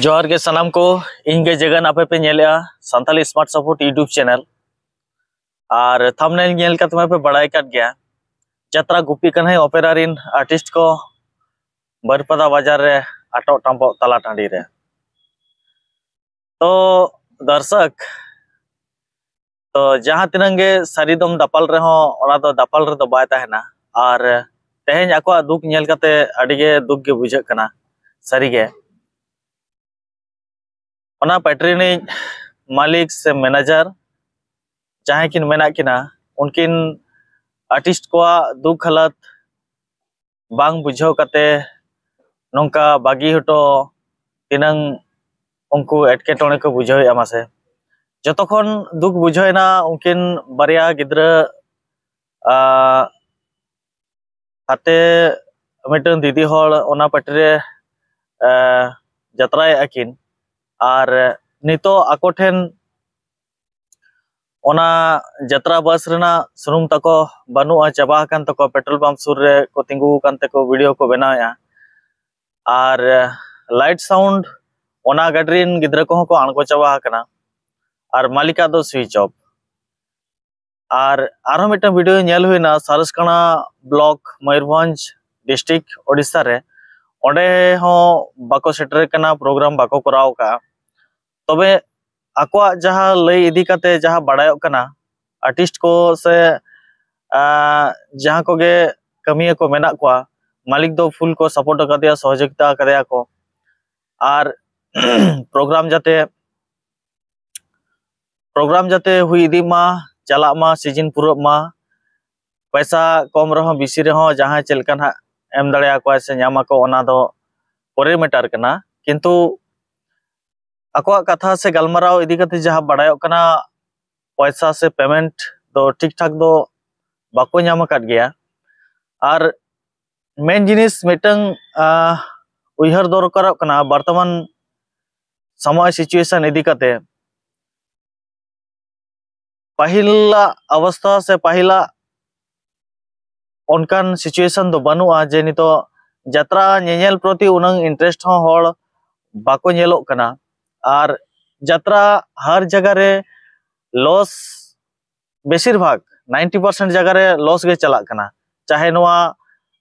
जोहार के सनाम को इन के जगह आपे पे नेलेआ Santali smart support YouTube channel और थंबनेल नेल का तुम्हें पे बड़ाई काट गया जत्रा गुपी कन्हे ओपेरा रिन आर्टिस्ट को बरपदा बाजार रे आटो टांपो तला टांडी रे। तो दर्शक तो जहां तिनंगे सारीदम दापाल रे हो ओना तो दापाल रे तो बाय ताहेना और तेहेन आको दुख नेल काते अडिगे दुख गे बुझे कना सारीगे ओना पैट्रिनी मालिक से मैनेजर चाहे किन मेना किना उनकिन आर्टिस्ट को दुख हालत बांग बुझाव काते नोंका बागी हटो तिनंग उनको एटकेटोने को बुझाव आमासे जतखन दुख बुझावना उनकिन बारिया गिद्रा हाते मिटन दीदी हल ओना पटरे जत्राय अकिन और नितो आकोठेन ओना जत्रा बस रेना सुनुम तको बनुआ चाबा कान तको पेट्रोल पंप सुर रे को तिंगु कान तको वीडियो को बनाया और लाइट साउंड ओना गाडरिन गिद्रा को आणगो चाबा कना और मालिका दो स्विच ऑफ और आरो मिटन वीडियो नेल हुईना सारसकाना ब्लॉक मयूरभंज डिस्ट्रिक्ट ओडिशा रे ओडे हो बाको सेटर कना प्रोग्राम बाको कराव का तबे आकोआ जहाँ लई इदी काते जहाँ बड़ायो कना आर्टिस्ट को से जहाँ को गे कमिया को मेना को मालिक दो फुल को सपोर्ट कर दिया सहयोगिता कर दिया को और प्रोग्राम जाते हुई इदी मा चला मा सीजन पूरा मा पैसा कम रहो बिसी रहो जहाँ चलकन हा एम दड़िया को से न्यामा को ओना दो परे मेटार कना किंतु आकोआ कथा से गलमाराव इदी कते जहाँ बड़ायो कना पैसा से पेमेंट दो ठीक ठाक दो बाको न्याम काट गया और मेन जिनिस मिटंग उयहर दरकार कना वर्तमान समय सिचुएशन इदी कते पहिला अवस्था से पहिला उनकान सिचुएशन दो बनुआ जे नितो जत्रा नेनेल प्रति उनंग इंटरेस्ट हो हर बाको नेलो कना और जत्रा हर जगह रे लॉस बेसिर भाग 90% जगह रे लॉस गे चला कना चाहे नोआ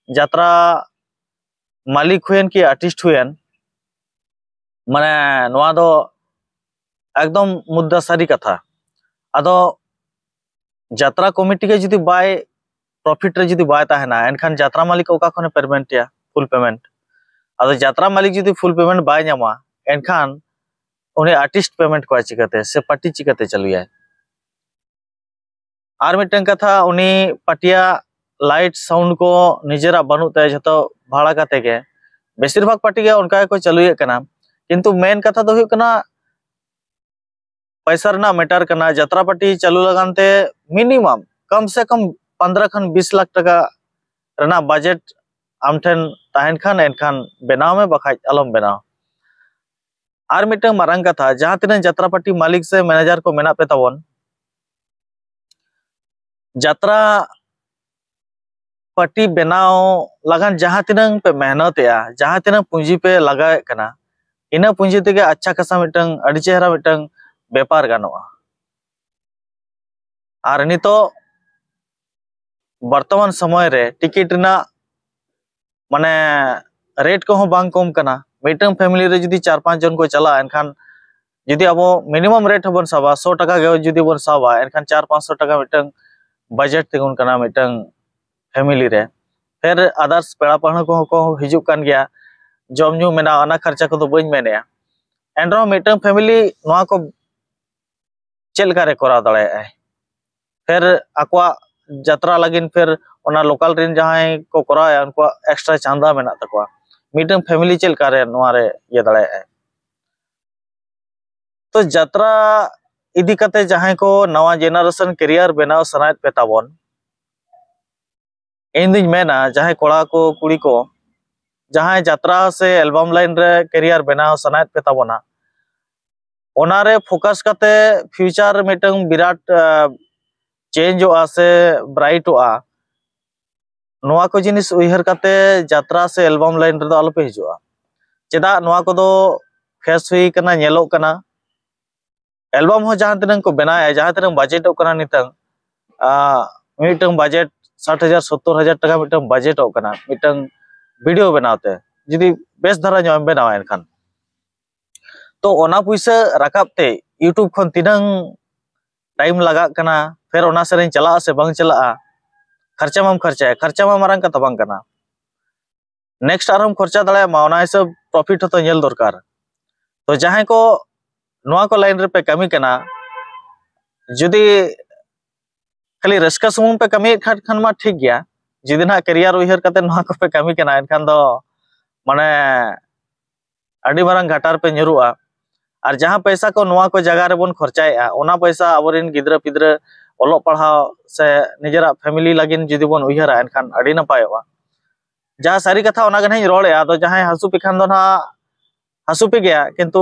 जत्रा मालिक हुएन की आर्टिस्ट हुएन माने नोआ दो एकदम मुद्दा सारी कथा आदो जत्रा कमिटी के जुदी बाय प्रॉफिट रे जुदी बाय ताहेना एनखान जत्रा मालिक ओका खने पेमेंट या फुल पेमेंट आदो जत्रा मालिक जुदी फुल पेमेंट बाय न्यामा एनखान उन्हें आर्टिस्ट पेमेंट को चिकाते से पार्टी चिकाते चलुया और मिटन कथा उन्हीं पार्टिया लाइट साउंड को निजेरा बनुते जतो भाड़ा काते के बेसिर भाग पार्टी के उनका को चलुये कना किंतु मेन कथा दो कना पैसा रना मैटर कना जत्रा पार्टी चालू लगानते मिनिमम कम से कम 15 खन 20 लाख टका रना बजट आमठन ताहन खान एनखान बनाव में बखाय अलम बनाव और मिटन मारंग कथा जहाँ तीन जत्रा पार्टी मालिक से मैनेजर को मेना पे तबन जत्रा पार्टी बनाव लगन जहाँ तीन पे मेहनत या जहाँ तीन पूंजी पे लगा कना इना पूंजी ते अच्छा खासा मिटन अड़ी चेहरा मिटन व्यापार गानोआ और नितो वर्तमान समय रे टिकट ना माने रेट को बांग कम कना मिटन फैमिली रे जुदी 4-5 जन को चला एनखान जुदी अब मिनिमम रेट हबन साबा 100 टका गे जुदी बन साबा एनखान 400-500 टका मिटन बजट तिगुन कना मिटन फैमिली रे फिर अदर्स पेड़ा पढ़ा को हिजुक कान गया जम न्यू मेना अना खर्चा को तो बइन मेने एनरो मिटन फैमिली नोआ को चेल करे करा दड़े फिर आकवा जत्रा लगिन फिर ओना लोकल रिन जहां को कराया उनको एक्स्ट्रा चांदा मेना तकवा मिटन फैमिली चेल करे नोआ रे ये दड़े तो जत्रा इदी कते जहां को नवा जेनरेशन करियर बनाव सनात पे ताबन इन दिन मेना जहां कोड़ा को कुड़ी को जहां जत्रा से एल्बम लाइन रे करियर बनाव सनात पे ताबना ओनारे फोकस करते फ्यूचर मिटन विराट चेंज से ब्राइट नोआ को जिनिस उयहर करते जत्रा से एल्बम लाइन रे दो आलोपे हिजुआ चेदा नोआ को दो फेस हुई कना नेलो कना एल्बम हो जहां तिनंग को बनाया जहां तिनंग बजट कना नितंग मिटंग बजट 60,000 70,000 टका मिटंग बजट कना मिटंग वीडियो बनाते जुदी बेस धारा जो बनावा एनखान तो ओना पैसा राकाबते यूट्यूब खन तिनंग टाइम लगा कना फिर ओना सेरें चला से बांग चला खर्चा माम खर्चा मा मारंग कथा बांग कना नेक्स्ट आरम खर्चा दाड़ा मा ओना हिसाब प्रॉफिट तो नेल दरकार तो जहां को नोआ को लाइन रे पे कमी कना जुदी खाली रस्का सुमुंग पे कमी खान मा ठीक गया जुदी ना करियर उइहर कते नोआ को पे कमी कना एनखान दो माने अडी मारंग घाटार पे nyuruआ और जहां पैसा को नोआ को जगह रे बोन खर्चाएआ ओना पैसा अबोरिन गिद्रा पिद्रा ओलो पढ़ाओ से निजरा फैमिली लगिन जुदी बोन उइहरा एनखान अडी नपायोआ जहां सारी कथा ओना गन रोड़ेआ तो जहां हसु पिखान दो ना हसु पे गया किंतु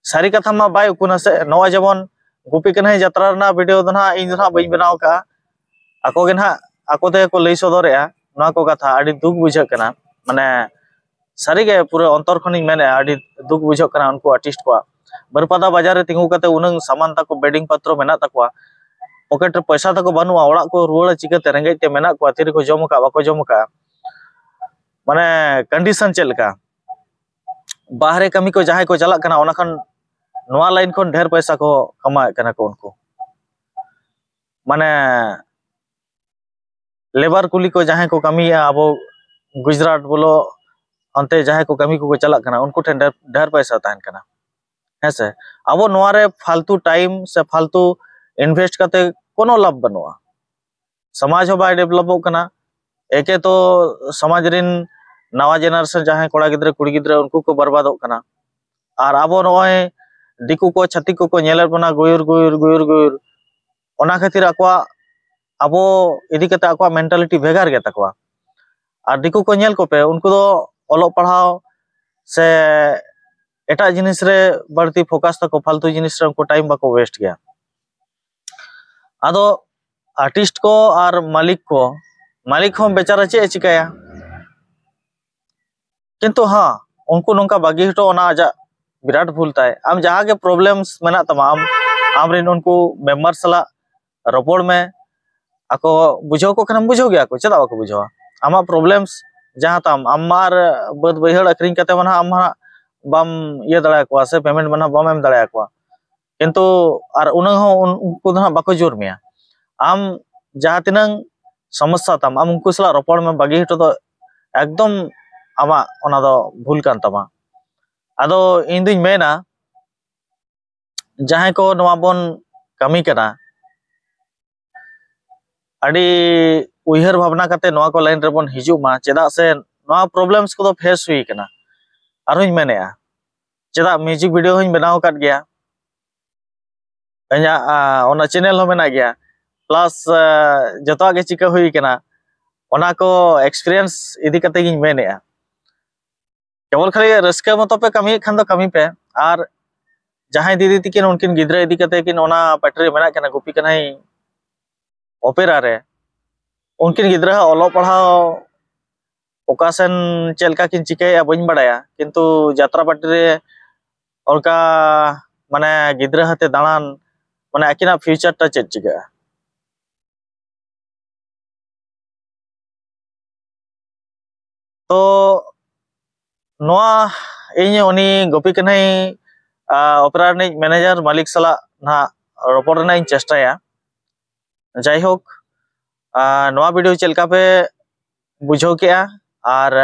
सारी कथा मा बाय उकुना से नोआ जेमन गुपी कने यात्रा ना वीडियो दो ना इन ना बई बनाव का आको गे ना आको ते को लई सदरेआ नोआ को कथा अडी दुख बुझा कना माने सारी गे पूरा अंतर खनि मेने अडी दुख बुझा कना उनको आर्टिस्ट को बरपदा बाजार रे तिंगु कते उनंग सामान तको बेडिंग पत्र मेना तकवा पॉकेट रे पैसा तको बनुआ ओड़ा को रुवाड़ा चिकते रेंगे ते मेना को तिरे को जम का बाको जम का माने कंडीशन चलका बाहरे कमी को जहां को चला कना ओना खन नोआ लाइन खन ढेर पैसा को कमाए कना को उनको माने लेबर कुली को जहां को कमिया अब गुजरात बोलो अंते जहां को कमी को चला कना उनको ठेन ढेर पैसा तान कना हेसे अब नोआ रे फालतू टाइम से फालतू इन्वेस्ट करते कोनो लाभ बनुआ समाज हो बाय डेवलप कना एके तो समाज रिन नवा जेनरेशन जहां कोड़ा गिद्रा कुड़ी गिद्रा उनको को बर्बादोग कना और अब नोय दिकु को छतिक को नेलर बना गुयुर गुयुर गुयुर गुयुर ओना खातिर अकवा अब इदी कते अकवा मेंटालिटी भेगार गे तकवा और दिकु को नेल को पे उनको दो ओलो पढ़ाओ से एटा जिनिस रे बढ़ती फोकस तको फालतू जिनिस रे उनको टाइम बाको वेस्ट गया आदो आर्टिस्ट को और मालिक को बेचारा चे चिकाया किंतु हाँ उनको नोंका बागी हटो ओना आजा विराट भूलता है आम जहाँ के प्रॉब्लम्स मेना तमाम आमरिन उनको मेंबर सला रोपोड़ में आको बुझो को खनम बुझो गया को चला को बुझो आमा प्रॉब्लम्स जहाँ तम आमार बद बहिड़ अक्रिंग कते मना आमा बम ये दड़ा को से पेमेंट मना बम एम दड़ा को किंतु और उनको दो बाको जोर मिया आम जहाँ तिनंग समस्या तम आम उनको सला रोपोड़ में बागी हटो तो एकदम आमा ओना दो भूल कान तमा आदो इन दुई मेना जहां को नवा बोन कमी कना अडी उइहर भावना करते नवा को लाइन रे बोन हिजु मा चेदा से नवा प्रॉब्लम्स को फेस हुई कना आरो इन मेनेआ चेदा म्यूजिक वीडियो हन बनाव काट गया अया ओना चैनल हो मेना गया प्लस जतो आगे चिका हुई कना ओना को एक्सपीरियंस इदी कते गिन मेनेआ केवल खाली रस्का मतो पे कमी खान दो कमी पे और जहां दीदी तिकिन उनकिन गिद्रा इदी कते किन ओना पैटरी मेना कना गुपी कनाई ओपेरा रे उनकिन गिद्रा ओलो पढ़ाओ ओकासन चेलका किन चिके बइन बड़ाया किंतु यात्रा पार्टी रे उनका माने गिद्रा हते दालान माने अकिना फ्यूचर टा चेक चिका तो नोआ इन उनी गोपी कन्हई ओपेरा मैनेजर मालिक सला ना रोपड़ रना इन चेष्टाया जाय होक नोआ वीडियो चलका पे बुझो के और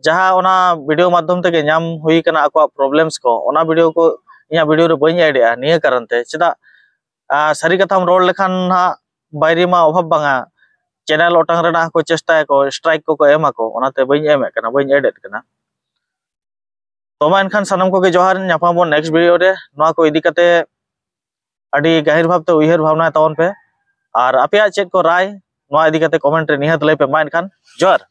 जहां ओना वीडियो माध्यम तक नाम हुई कना आको प्रॉब्लम्स को ओना वीडियो को इया वीडियो रे बई आइडिया निया कारण ते चेदा सारी कथाम रोड लेखान ना बायरी मा अभाव बांगा चैनल ओटांग रेना को चेष्टा को स्ट्राइक को एमा को ओनाते बई एमे कना बई एडेट कना तो मा एनखान सानम को के जोहार नापामोन नेक्स्ट वीडियो रे नोआ को इदी कते अडी गहिर भावते उइहर भावना तावन पे और आपया चेक को राय नोआ इदी कते कमेंट रे निहात लई पे मा एनखान जोहार।